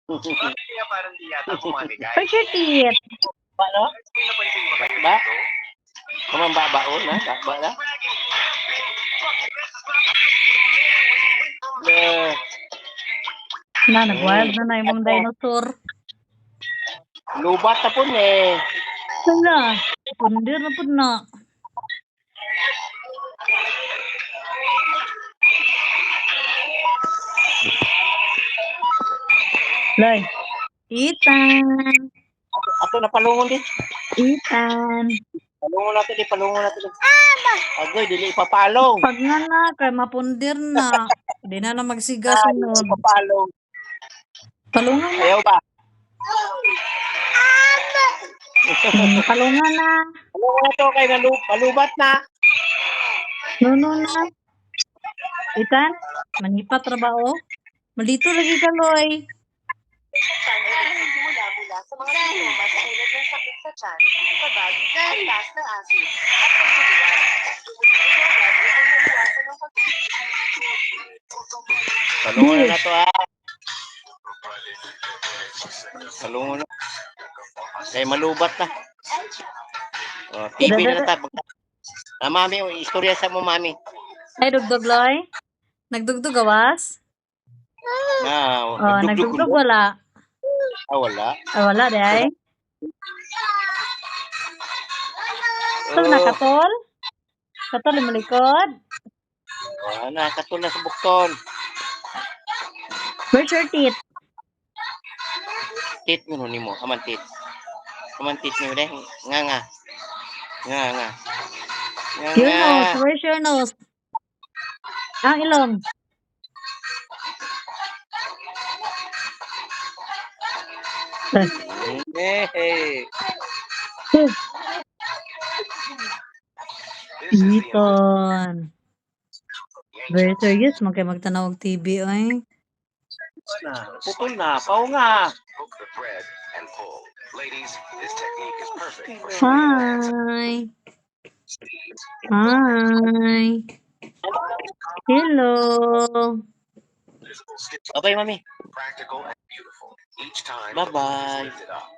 Bakit kaya parang di yata kumamigay? Where's your teeth? Ano? May napansin mo ba kayo Ba? dito? Kumambabaon na? Ba na? Na, nag-wild na na imong dinosaur. Lubat na po eh. Hala, pundir na po na. Loy, Ethan. Ato na palungon din. Ethan. Palungon natin din, palungon natin din. Agoy, dili ipapalong. Pag nga na, kay mapundir na. Di na magsiga Dili sunod. ipapalong. Palungan na. Ayaw ba? Palungan na. Palungon na to kay malubat na. No na. Ethan, manipat trabaho. Malito lagi ka, Loy. Mula sa mga sintomas tulad ng sakit sa tiyan, kabag, taas na asid, at pagduduan. Ito agad upang maiwasan ng Palungon na to Palungon na. Kay malubat na. TV na ta. Mami, istorya sa mo, mami. Ay, dugdog, Loy. Nagdugdog gawas? Nagdugdog wala. Wala. Wala, day. Katol na, katol? Katol yung malikod? Katol na sa bukton. Where's your teeth? Teeth mo ni mo. Aman teeth. Aman teeth mo deh. Nga. Your nose. Where's your nose? Ang ilong. Ethan. Very serious. Magtanaw og TV, ay. Putol na. Pao nga. Hi. Hi. Hello. Okay, mami. Bye-bye.